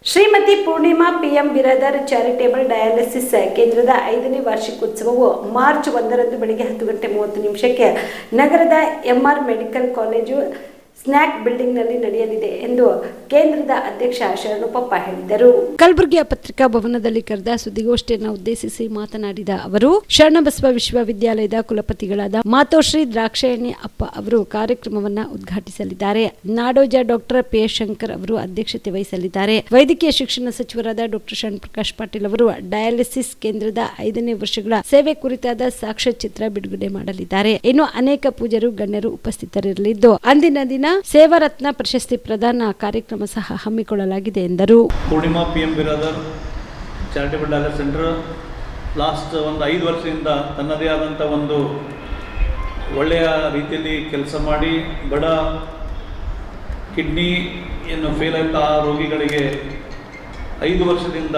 Shrimati Poornima PM Biradar charitable dialysis ಕೇಂದ್ರದ 5ನೇ ವಾರ್ಷಿಕೋತ್ಸವವು ಮಾರ್ಚ್ 1ರಂದು ಬೆಳಗ್ಗೆ 10:30 ನಗರದ MR ಮೆಡಿಕಲ್ ಕಾಲೇಜು ಸ್ನ್ಯಾಕ್ ಬಿಲ್ಡಿಂಗ್ನಲ್ಲಿ ನಡೆಯಲಿದೆ ಎಂದು ಕೇಂದ್ರದ ಅಧ್ಯಕ್ಷ ಶರಣಪ್ಪ ಹೇಳಿದರು. ಕಲಬುರಗಿಯ ಪತ್ರಿಕಾ ಭವನದಲ್ಲಿ ಕರೆದ ಸುದ್ದಿಗೋಷ್ಠಿಯನ್ನು ಉದ್ದೇಶಿಸಿ ಮಾತನಾಡಿದ ಅವರು, ಶರಣಬಸವ ವಿಶ್ವವಿದ್ಯಾಲಯದ ಕುಲಪತಿಗಳಾದ ಮಾತೋಶ್ರೀ ದ್ರಾಕ್ಷಾಯಣಿ ಅಪ್ಪ ಅವರು ಕಾರ್ಯಕ್ರಮವನ್ನು ಉದ್ಘಾಟಿಸಲಿದ್ದಾರೆ. ನಾಡೋಜ ಡಾಕ್ಟರ್ PS ಶಂಕರ್ ಅವರು ಅಧ್ಯಕ್ಷತೆ ವಹಿಸಲಿದ್ದಾರೆ. ವೈದ್ಯಕೀಯ ಶಿಕ್ಷಣ ಸಚಿವರಾದ ಡಾಕ್ಟರ್ ಶರಣಪ್ರಕಾಶ್ ಪಾಟೀಲ್ ಅವರು ಡಯಾಲಿಸಿಸ್ ಕೇಂದ್ರದ 5ನೇ ವರ್ಷಗಳ ಸೇವೆ ಕುರಿತಾದ ಸಾಕ್ಷ್ಯಚಿತ್ರ ಬಿಡುಗಡೆ ಮಾಡಲಿದ್ದಾರೆ. ಇನ್ನು ಅನೇಕ ಪೂಜ್ಯರು ಗಣ್ಯರು ಉಪಸ್ಥಿತರಿರಲಿದ್ದು ಅಂದಿನ ದಿನ ಸೇವಾರತ್ನ ಪ್ರಶಸ್ತಿ ಪ್ರದಾನ ಕಾರ್ಯಕ್ರಮ ಸಹ ಹಮ್ಮಿಕೊಳ್ಳಲಾಗಿದೆ ಎಂದರು. Poornima PM Biradar charitable dialysis centre last 5 ವರ್ಷದಿಂದ ತನ್ನದೇ ಆದಂಥ ಒಂದು ಒಳ್ಳೆಯ ರೀತಿಯಲ್ಲಿ ಕೆಲಸ ಮಾಡಿ ಬಡ ಕಿಡ್ನಿಯನ್ನು ಫೇಲ್ ಆದ ರೋಗಿಗಳಿಗೆ 5 ವರ್ಷದಿಂದ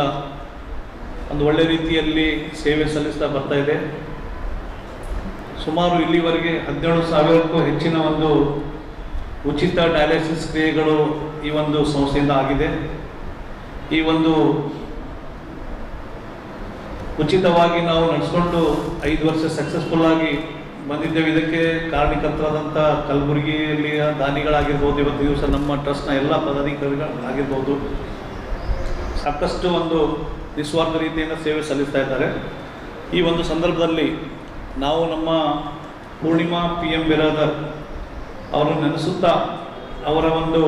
ಒಂದು ಒಳ್ಳೆಯ ರೀತಿಯಲ್ಲಿ ಸೇವೆ ಸಲ್ಲಿಸ್ತಾ ಬರ್ತಾ ಇದೆ. ಸುಮಾರು ಇಲ್ಲಿವರೆಗೆ 17,000ಕ್ಕೂ ಹೆಚ್ಚಿನ ಒಂದು ಉಚಿತ ಡಯಾಲಿಸಿಸ್ ಕ್ರಿಯೆಗಳು ಈ ಒಂದು ಸಂಸ್ಥೆಯಿಂದ ಆಗಿದೆ. ಈ ಒಂದು ಉಚಿತವಾಗಿ ನಾವು ನಡೆಸ್ಕೊಂಡು 5 ವರ್ಷ ಸಕ್ಸಸ್ಫುಲ್ ಆಗಿ ಬಂದಿದ್ದೇವೆ. ಇದಕ್ಕೆ ಕಾರಣಕರ್ತರಾದಂಥ ಕಲಬುರಗಿಯಲ್ಲಿ ದಾನಿಗಳಾಗಿರ್ಬೋದು, ಇವತ್ತು ದಿವಸ ನಮ್ಮ ಟ್ರಸ್ಟ್ನ ಎಲ್ಲ ಪದಾಧಿಕಾರಿಗಳಾಗಿರ್ಬೋದು, ಸಾಕಷ್ಟು ಒಂದು ನಿಸ್ವಾರ್ಥ ರೀತಿಯಿಂದ ಸೇವೆ ಸಲ್ಲಿಸ್ತಾ ಇದ್ದಾರೆ. ಈ ಒಂದು ಸಂದರ್ಭದಲ್ಲಿ ನಾವು ನಮ್ಮ ಪೂರ್ಣಿಮಾ PM ಬಿರಾದರ್ ಅವರು ನೆನೆಸುತ್ತಾ ಅವರ ಒಂದು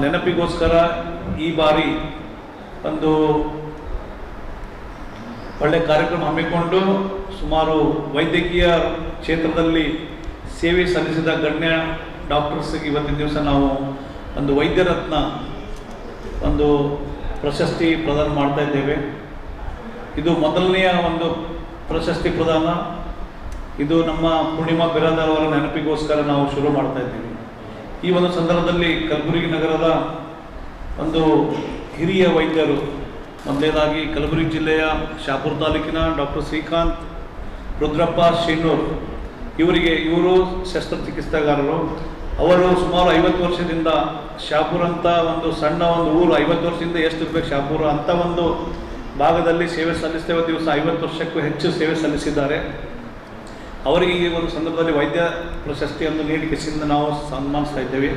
ನೆನಪಿಗೋಸ್ಕರ ಈ ಬಾರಿ ಒಂದು ಒಳ್ಳೆ ಕಾರ್ಯಕ್ರಮ ಹಮ್ಮಿಕೊಂಡು ಸುಮಾರು ವೈದ್ಯಕೀಯ ಕ್ಷೇತ್ರದಲ್ಲಿ ಸೇವೆ ಸಲ್ಲಿಸಿದ ಗಣ್ಯ ಡಾಕ್ಟರ್ಸ್ಗೆ ಇವತ್ತಿನ ದಿವಸ ನಾವು ಒಂದು ವೈದ್ಯರತ್ನ ಒಂದು ಪ್ರಶಸ್ತಿ ಪ್ರದಾನ ಮಾಡ್ತಾ ಇದ್ದೇವೆ. ಇದು ಮೊದಲನೆಯ ಒಂದು ಪ್ರಶಸ್ತಿ ಪ್ರದಾನ. ಇದು ನಮ್ಮ ಪೂರ್ಣಿಮಾ ಬಿರಾದರ್ ಅವರ ನೆನಪಿಗೋಸ್ಕರ ನಾವು ಶುರು ಮಾಡ್ತಾ ಇದ್ದೀವಿ. ಈ ಒಂದು ಸಂದರ್ಭದಲ್ಲಿ ಕಲಬುರಗಿ ನಗರದ ಒಂದು ಹಿರಿಯ ವೈದ್ಯರು, ಮೊದಲನೇದಾಗಿ ಕಲಬುರಗಿ ಜಿಲ್ಲೆಯ ಶಾಪುರ ತಾಲೂಕಿನ ಡಾಕ್ಟರ್ ಶ್ರೀಕಾಂತ್ ರುದ್ರಪ್ಪ ಶೇಣೂರ್ ಇವರು ಶಸ್ತ್ರಚಿಕಿತ್ಸೆಗಾರರು. ಅವರು ಸುಮಾರು 50 ವರ್ಷದಿಂದ ಶಾಪುರ ಅಂತ ಒಂದು ಸಣ್ಣ ಒಂದು ಊರು, 50 ವರ್ಷದಿಂದ ಎಷ್ಟು ಇರಬೇಕು ಶಾಪುರ ಅಂತ ಒಂದು ಭಾಗದಲ್ಲಿ ಸೇವೆ ಸಲ್ಲಿಸ್ತೇವೆ. ದಿವಸ 50 ವರ್ಷಕ್ಕೂ ಹೆಚ್ಚು ಸೇವೆ ಸಲ್ಲಿಸಿದ್ದಾರೆ. ಅವರಿಗೆ ಈ ಒಂದು ಸಂದರ್ಭದಲ್ಲಿ ವೈದ್ಯ ಪ್ರಶಸ್ತಿಯನ್ನು ನೀಡಿ ಕಿಸಿಯಿಂದ ನಾವು ಸನ್ಮಾನಿಸ್ತಾ ಇದ್ದೇವೆ.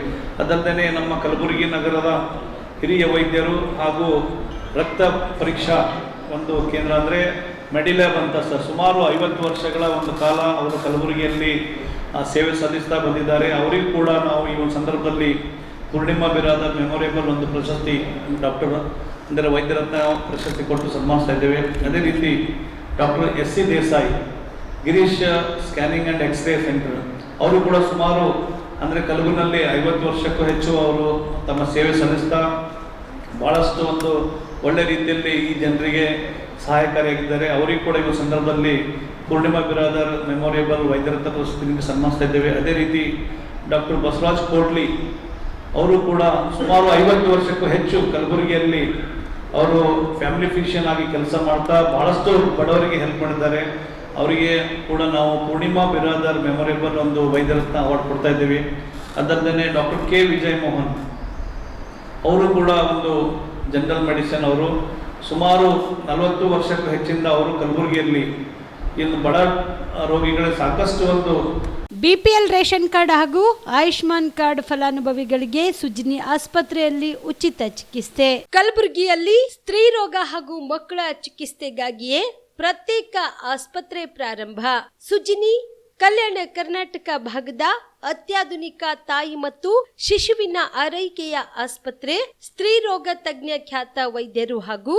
ಅದಲ್ಲದೆ ನಮ್ಮ ಕಲಬುರಗಿ ನಗರದ ಹಿರಿಯ ವೈದ್ಯರು ಹಾಗೂ ರಕ್ತ ಪರೀಕ್ಷಾ ಒಂದು ಕೇಂದ್ರ ಅಂದರೆ ಮೆಡಿಲ್ಯಾಬ್ ಅಂತ ಸುಮಾರು 50 ವರ್ಷಗಳ ಒಂದು ಕಾಲ ಅವರು ಕಲಬುರಗಿಯಲ್ಲಿ ಸೇವೆ ಸಲ್ಲಿಸ್ತಾ ಬಂದಿದ್ದಾರೆ. ಅವರಿಗೂ ಕೂಡ ನಾವು ಈ ಒಂದು ಸಂದರ್ಭದಲ್ಲಿ ಪೂರ್ಣಿಮಾ ಬಿರಾದರ್ ಮೆಮೊರೇಬಲ್ ಒಂದು ಪ್ರಶಸ್ತಿ ಡಾಕ್ಟರ್ ಅಂದರೆ ವೈದ್ಯರತ್ನ ಪ್ರಶಸ್ತಿ ಕೊಟ್ಟು ಸನ್ಮಾನಿಸ್ತಾ ಇದ್ದೇವೆ. ಅದೇ ರೀತಿ doctor SC Desai Girish scanning and X-ray centre ಅವರು ಕೂಡ ಸುಮಾರು ಅಂದರೆ ಕಲಬುರಗಿನಲ್ಲಿ 50 ವರ್ಷಕ್ಕೂ ಹೆಚ್ಚು ಅವರು ತಮ್ಮ ಸೇವೆ ಸಲ್ಲಿಸ್ತಾ ಭಾಳಷ್ಟು ಒಂದು ಒಳ್ಳೆ ರೀತಿಯಲ್ಲಿ ಈ ಜನರಿಗೆ ಸಹಾಯಕಾರಿಯಾಗಿದ್ದಾರೆ. ಅವರಿಗೂ ಕೂಡ ಈ ಸಂದರ್ಭದಲ್ಲಿ ಪೂರ್ಣಿಮಾ ಬಿರಾದರ್ ಮೆಮೊರೇಬಲ್ ವೈದ್ಯರತ್ನ ಪ್ರಶಸ್ತಿಯಿಂದ ಸನ್ಮಾನಿಸ್ತಾ ಇದ್ದೇವೆ. ಅದೇ ರೀತಿ ಡಾಕ್ಟರ್ ಬಸವರಾಜ್ ಕೋಟ್ಲಿ ಅವರು ಕೂಡ ಸುಮಾರು 50 ವರ್ಷಕ್ಕೂ ಹೆಚ್ಚು ಕಲಬುರಗಿಯಲ್ಲಿ ಅವರು ಫ್ಯಾಮಿಲಿ ಫಿಸಿಷಿಯನ್ ಆಗಿ ಕೆಲಸ ಮಾಡ್ತಾ ಭಾಳಷ್ಟು ಬಡವರಿಗೆ ಹೆಲ್ಪ್ ಮಾಡಿದ್ದಾರೆ. ಅವರಿಗೆ ಕೂಡ ನಾವು ಪೂರ್ಣಿಮಾ ಬಿರಾದರ್ ಮೆಮೊರೇಬಲ್ ಒಂದು ವೈದ್ಯರತ್ನ ಅವಾರ್ಡ್ ಕೊಡ್ತಾ ಇದ್ದೀವಿ. ಅದಲ್ಲದೆ ಡಾಕ್ಟರ್ K ವಿಜಯ್ ಮೋಹನ್ ಅವರು ಕೂಡ ಒಂದು ಜನರಲ್ ಮೆಡಿಸಿನ್ ಅವರು ಸುಮಾರು 40 ವರ್ಷಕ್ಕೂ ಹೆಚ್ಚಿಂದ ಅವರು ಕಲಬುರಗಿಯಲ್ಲಿ ಇನ್ನು ಬಡ ರೋಗಿಗಳಿಗೆ ಸಾಕಷ್ಟು ಒಂದು BPL ರೇಷನ್ ಕಾರ್ಡ್ ಹಾಗೂ ಆಯುಷ್ಮಾನ್ ಕಾರ್ಡ್ ಫಲಾನುಭವಿಗಳಿಗೆ ಸುಜಿನಿ ಆಸ್ಪತ್ರೆಯಲ್ಲಿ ಉಚಿತ ಚಿಕಿತ್ಸೆ. ಕಲಬುರಗಿಯಲ್ಲಿ ಸ್ತ್ರೀ ರೋಗ ಹಾಗೂ ಮಕ್ಕಳ ಚಿಕಿತ್ಸೆಗಾಗಿಯೇ ಪ್ರತ್ಯೇಕ ಆಸ್ಪತ್ರೆ ಪ್ರಾರಂಭ. ಸುಜಿನಿ ಕಲ್ಯಾಣ ಕರ್ನಾಟಕ ಭಾಗದ ಅತ್ಯಾಧುನಿಕ ತಾಯಿ ಮತ್ತು ಶಿಶುವಿನ ಆರೈಕೆಯ ಆಸ್ಪತ್ರೆ. ಸ್ತ್ರೀ ರೋಗ ತಜ್ಞ ಖ್ಯಾತ ವೈದ್ಯರು ಹಾಗೂ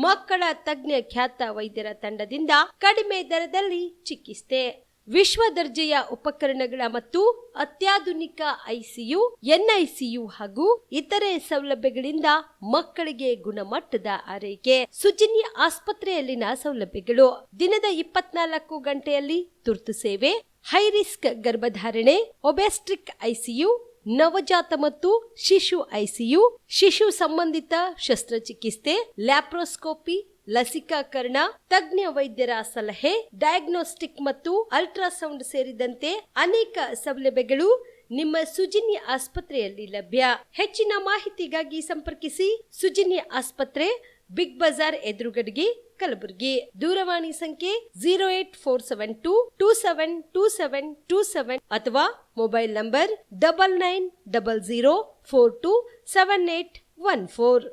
ಮಕ್ಕಳ ತಜ್ಞ ಖ್ಯಾತ ವೈದ್ಯರ ತಂಡದಿಂದ ಕಡಿಮೆ ದರದಲ್ಲಿ ಚಿಕಿತ್ಸೆ, ವಿಶ್ವ ದರ್ಜೆಯ ಉಪಕರಣಗಳ ಮತ್ತು ಅತ್ಯಾಧುನಿಕ ICU, NICU ಹಾಗೂ ಇತರೆ ಸೌಲಭ್ಯಗಳಿಂದ ಮಕ್ಕಳಿಗೆ ಗುಣಮಟ್ಟದ ಆರೈಕೆ. ಸುಜಿನಿ ಆಸ್ಪತ್ರೆಯಲ್ಲಿನ ಸೌಲಭ್ಯಗಳು: ದಿನದ 24 ಗಂಟೆಯಲ್ಲಿ ತುರ್ತು ಸೇವೆ, ಹೈ ರಿಸ್ಕ್ ಗರ್ಭಧಾರಣೆ, ಒಬೆಸ್ಟ್ರಿಕ್ ICU, ನವಜಾತ ಮತ್ತು ಶಿಶು ICU, ಶಿಶು ಸಂಬಂಧಿತ ಶಸ್ತ್ರಚಿಕಿತ್ಸೆ, ಲ್ಯಾಪ್ರೋಸ್ಕೋಪಿ, ಲಸಿಕಾಕರಣ, ತಜ್ಞ ವೈದ್ಯರ ಸಲಹೆ, ಡಯಾಗ್ನೋಸ್ಟಿಕ್ ಮತ್ತು ಅಲ್ಟ್ರಾಸೌಂಡ್ ಸೇರಿದಂತೆ ಅನೇಕ ಸೌಲಭ್ಯಗಳು ನಿಮ್ಮ ಸುಜಿನಿ ಆಸ್ಪತ್ರೆಯಲ್ಲಿ ಲಭ್ಯ. ಹೆಚ್ಚಿನ ಮಾಹಿತಿಗಾಗಿ ಸಂಪರ್ಕಿಸಿ ಸುಜಿನಿ ಆಸ್ಪತ್ರೆ, ಬಿಗ್ ಬಜಾರ್ ಎದುರುಗಡೆಗೆ, ಕಲಬುರಗಿ. ದೂರವಾಣಿ ಸಂಖ್ಯೆ 08472727227 ಅಥವಾ ಮೊಬೈಲ್ ನಂಬರ್ 9900427814.